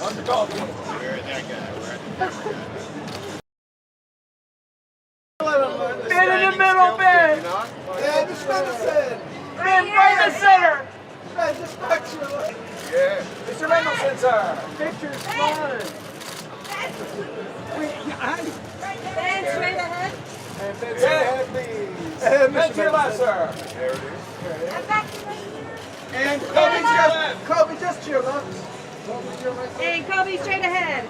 On the coffee. Where that guy? Man in the middle, man. Yeah, just Mendelson. Man, right in the center. Man, just back to your left. Yeah. Mr. Mendelson, sir. Picture's fine. Ben, straight ahead. And Ben, straight ahead, please. And Ben to your left, sir. There it is. And back to right here. And Kobe just to your left. Kobe to your right. And Kobe straight ahead.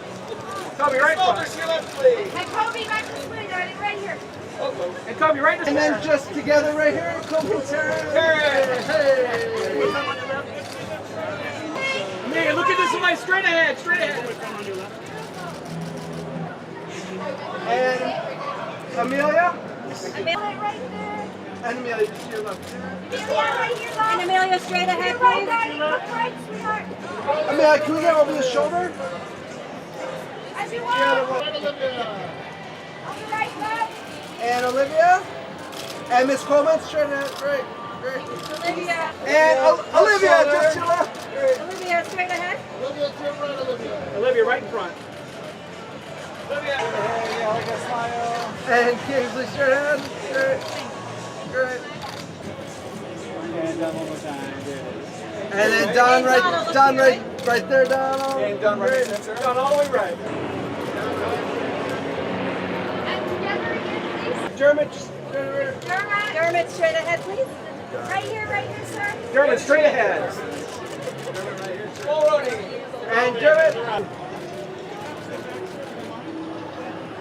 Kobe, right Over front. to your left, please. And Kobe back to swing, right here. And Kobe, right in the And center. then just together right here, Kobe turn. Turn. Hey. Amelia, look at this light. Straight ahead, straight ahead. And Amelia. Amelia right there. And Amelia just to your left. Amelia right here, Love. And Amelia straight ahead, please. Right, sweetheart. Amelia, can we get over the shoulder? As you Yeah, want. the right. On the right, Love. And Olivia. And Miss Coleman, straight ahead. Great. Great. Olivia. And Olivia, just to your left. Great. Olivia straight ahead. Olivia, to your right, Olivia. Olivia, right in front. Olivia. Hey, I like a smile. And Kingsley, straight ahead. Great. Great. And done one more time. And then Don right there, Donald. And done right in the center. Done all the way right. And together again, please. Dermot, just turn around. Dermot straight ahead, please. Right here, sir. Dermot, straight ahead. Full running. And Dermot.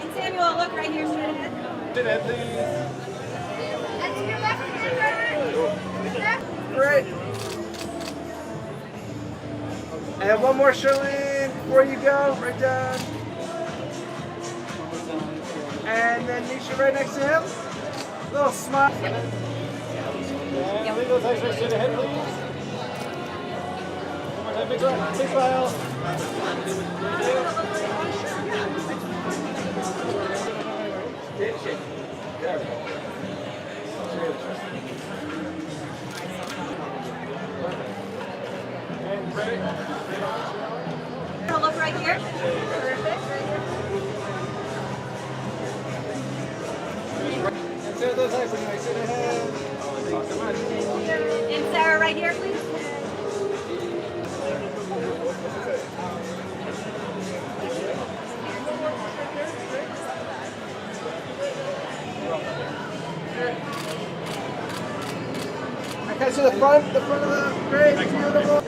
And Samuel, look right here, straight ahead. Straight ahead, please. And to your left again, Dermot. Great. And one more, Charlene, before you go, right down. And then Nisha right next to him. Little smile. Yeah, leave those legs right straight ahead, please. One more time, big round. Big smile. Shake. There we go. And ready? Look right here. Perfect. And set those legs anyway. Sit ahead. And Sarah right here, please. Okay, so the front of the great, beautiful.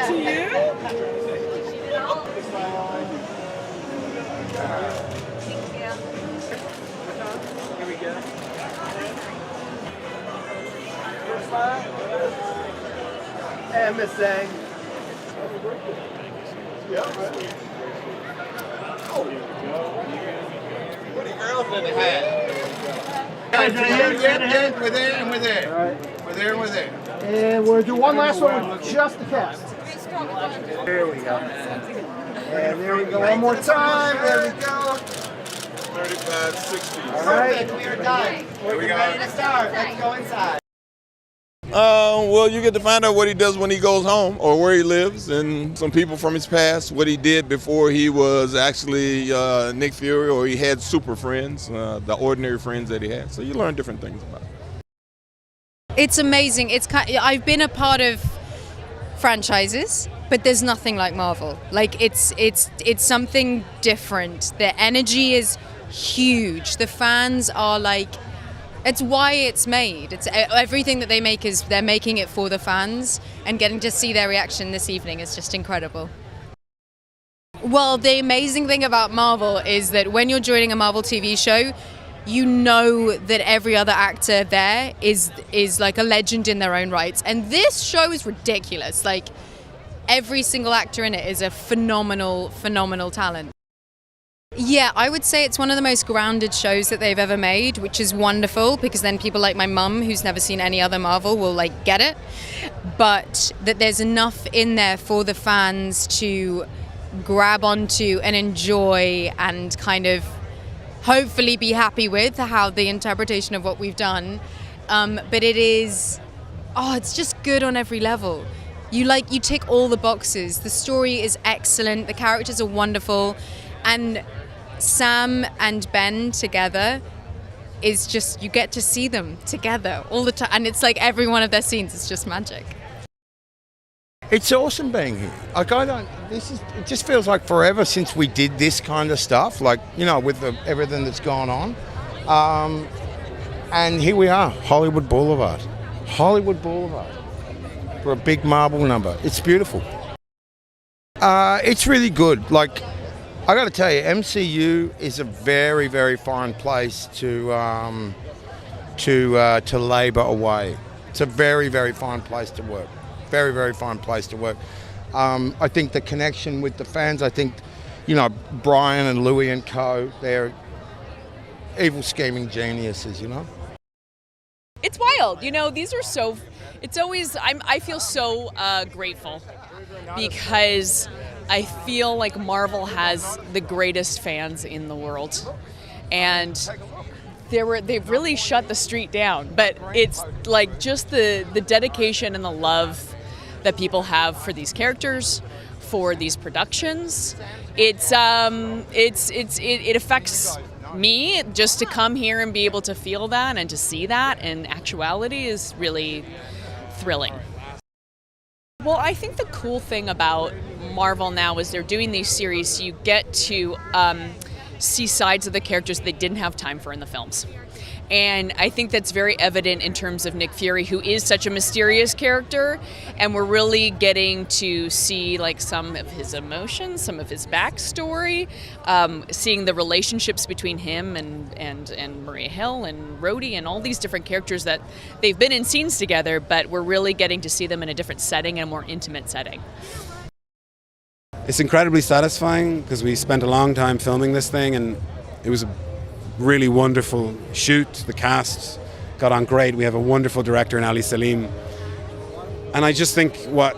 To you? Here we go. And Miss Zhang. Put the girls in the hat. We're there and we're there. All right. We're there and we're there. And we'll do one last one with just the cast. There we go. And there we go. One more time. There we go. 35, 60. All right. We are done. Here we go. Ready to start. Let's go inside. Well, you get to find out what he does when he goes home or where he lives and some people from his past, what he did before he was actually Nick Fury or he had super friends, the ordinary friends that he had. So you learn different things about it. It's amazing. I've been a part of franchises, but there's nothing like Marvel. Like it's something different. The energy is huge. The fans are like, it's why it's made. It's everything that they make is they're making it for the fans, and getting to see their reaction this evening is just incredible. Well, the amazing thing about Marvel is that when you're joining a Marvel TV show, you know that every other actor there is like a legend in their own rights. And this show is ridiculous. Like every single actor in it is a phenomenal talent. Yeah, I would say it's one of the most grounded shows that they've ever made, which is wonderful because then people like my mum, who's never seen any other Marvel, will like get it. But that there's enough in there for the fans to grab onto and enjoy and kind of hopefully be happy with how the interpretation of what we've done. But it is, it's just good on every level. You tick all the boxes. The story is excellent. The characters are wonderful, and Sam and Ben together is just, you get to see them together all the time, and it's like every one of their scenes is just magic. It's awesome being here. Like it just feels like forever since we did this kind of stuff, like, you know, with everything that's gone on. And here we are, Hollywood Boulevard for a big Marvel number. It's beautiful. It's really good. Like, I got to tell you, MCU is a very, very fine place to labour away. It's a very, very fine place to work. Very, very fine place to work. I think the connection with the fans, I think, you know, Brian and Louis and co, they're evil scheming geniuses, you know? It's wild. You know, these are so, it's always, I feel so grateful because I feel like Marvel has the greatest fans in the world. And they've really shut the street down, but it's like just the dedication and the love that people have for these characters, for these productions. It affects me just to come here and be able to feel that and to see that in actuality is really thrilling. Well, I think the cool thing about Marvel now is they're doing these series, you get to see sides of the characters they didn't have time for in the films. And I think that's very evident in terms of Nick Fury, who is such a mysterious character, and we're really getting to see like some of his emotions, some of his backstory, seeing the relationships between him and Maria Hill and Rhodey and all these different characters that they've been in scenes together, but we're really getting to see them in a different setting and a more intimate setting. It's incredibly satisfying because we spent a long time filming this thing, and it was a really wonderful shoot. The cast got on great. We have a wonderful director in Ali Salim. And I just think what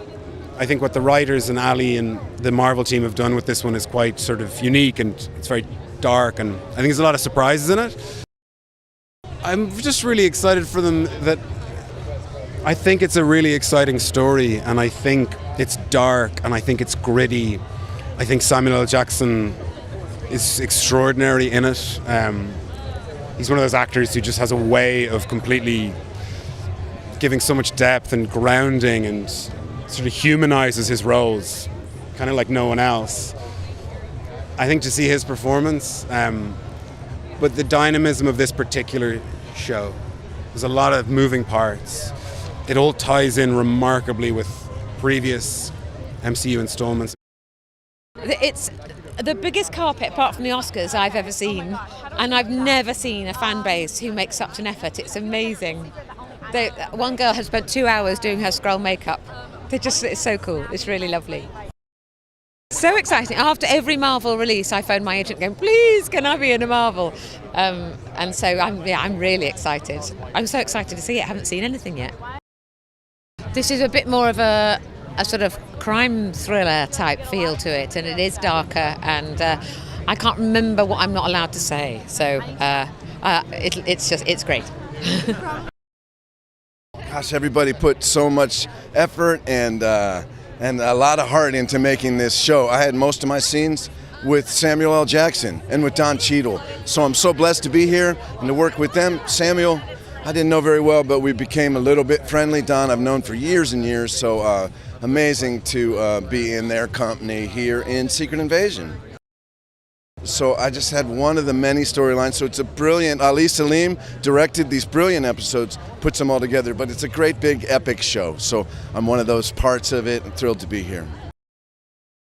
the writers and Ali and the Marvel team have done with this one is quite sort of unique, and it's very dark, and I think there's a lot of surprises in it. I'm just really excited for them. That I think it's a really exciting story, and I think it's dark, and I think it's gritty. I think Samuel L. Jackson is extraordinary in it. He's one of those actors who just has a way of completely giving so much depth and grounding, and sort of humanizes his roles, kind of like no one else. I think to see his performance, but the dynamism of this particular show, there's a lot of moving parts. It all ties in remarkably with previous MCU installments. It's the biggest carpet, apart from the Oscars, I've ever seen, and I've never seen a fan base who makes such an effort. It's amazing. One girl has spent 2 hours doing her Skrull makeup. It's so cool. It's really lovely. So exciting. After every Marvel release, I phone my agent going, please, can I be in a Marvel? And so I'm really excited. I'm so excited to see it. I haven't seen anything yet. This is a bit more of a sort of crime thriller type feel to it, and it is darker, and I can't remember what I'm not allowed to say, so it's great. Gosh, everybody put so much effort and a lot of heart into making this show. I had most of my scenes with Samuel L. Jackson and with Don Cheadle, so I'm so blessed to be here and to work with them. Samuel, I didn't know very well, but we became a little bit friendly. Don, I've known for years and years, so amazing to be in their company here in Secret Invasion. So I just had one of the many storylines, so it's a brilliant, Ali Salim directed these brilliant episodes, puts them all together, but it's a great big epic show, so I'm one of those parts of it. I'm thrilled to be here.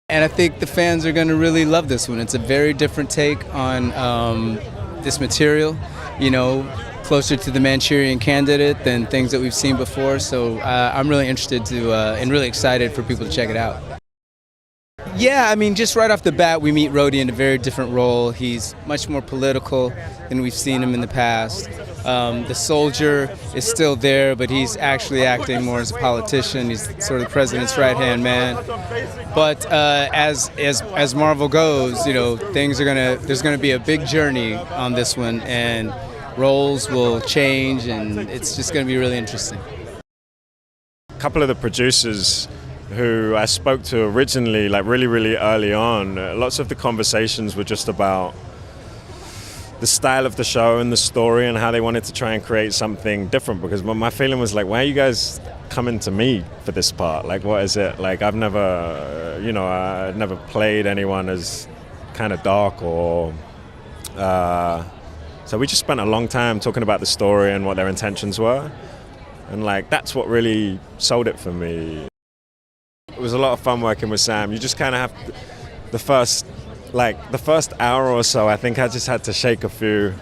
And I think the fans are going to really love this one. It's a very different take on this material, you know, closer to the Manchurian Candidate than things that we've seen before. So I'm really interested to and really excited for people to check it out. Yeah, I mean, just right off the bat, we meet Rhodey in a very different role. He's much more political than we've seen him in the past. The soldier is still there, but he's actually acting more as a politician. He's sort of the president's right-hand man. But as Marvel goes, you know, there's gonna be a big journey on this one, and roles will change, and it's just going to be really interesting. A couple of the producers who I spoke to originally, like really, really early on, lots of the conversations were just about the style of the show and the story and how they wanted to try and create something different. Because my feeling was like, why are you guys coming to me for this part? Like, what is it? Like, I've never, I've never played anyone as kind of dark or... So we just spent a long time talking about the story and what their intentions were. And like, that's what really sold it for me. It was a lot of fun working with Sam. You just kind of have the first hour or so, I think I just had to shake a few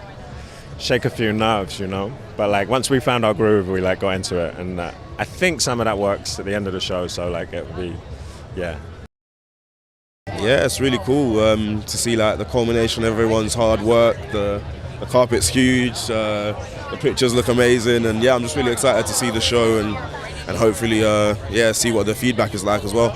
nerves, But like, once we found our groove, we like got into it. And I think some of that works at the end of the show. So like, it'll be, yeah. Yeah, it's really cool to see like the culmination of everyone's hard work. The carpet's huge, the pictures look amazing, and yeah, I'm just really excited to see the show and hopefully see what the feedback is like as well.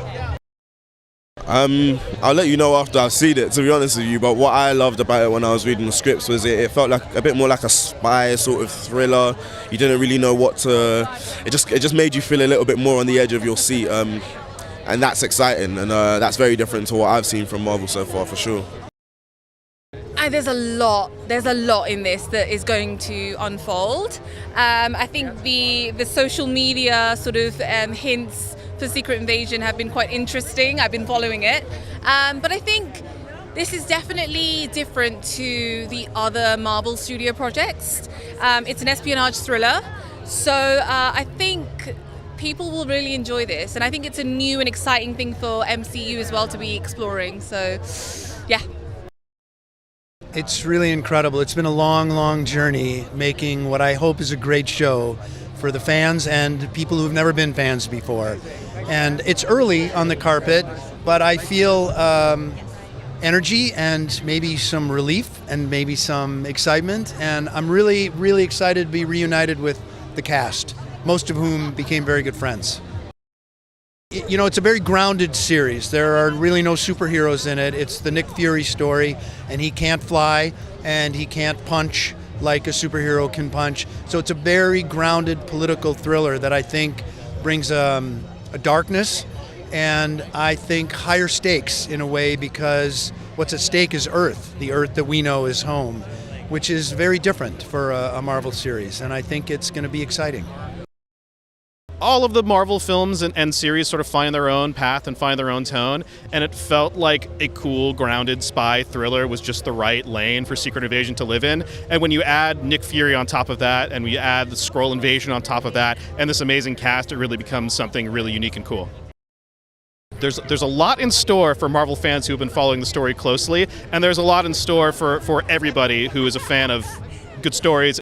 I'll let you know after I've seen it, to be honest with you, but what I loved about it when I was reading the scripts was it felt like a bit more like a spy sort of thriller. You didn't really know what to... It just made you feel a little bit more on the edge of your seat, and that's exciting, and that's very different to what I've seen from Marvel so far, for sure. There's a lot in this that is going to unfold. I think the social media sort of hints for Secret Invasion have been quite interesting. I've been following it. But I think this is definitely different to the other Marvel Studio projects. It's an espionage thriller. So I think people will really enjoy this. And I think it's a new and exciting thing for MCU as well to be exploring. So, yeah. It's really incredible. It's been a long, long journey making what I hope is a great show for the fans and people who've never been fans before. And it's early on the carpet, but I feel energy and maybe some relief and maybe some excitement. And I'm really, really excited to be reunited with the cast, most of whom became very good friends. It's a very grounded series. There are really no superheroes in it. It's the Nick Fury story, and he can't fly, and he can't punch like a superhero can punch. So it's a very grounded political thriller that I think brings a darkness and I think higher stakes in a way, because what's at stake is Earth, the Earth that we know is home, which is very different for a Marvel series, and I think it's going to be exciting. All of the Marvel films and series sort of find their own path and find their own tone, and it felt like a cool, grounded spy thriller was just the right lane for Secret Invasion to live in. And when you add Nick Fury on top of that, and we add the Skrull invasion on top of that, and this amazing cast, it really becomes something really unique and cool. There's a lot in store for Marvel fans who have been following the story closely, and there's a lot in store for everybody who is a fan of good stories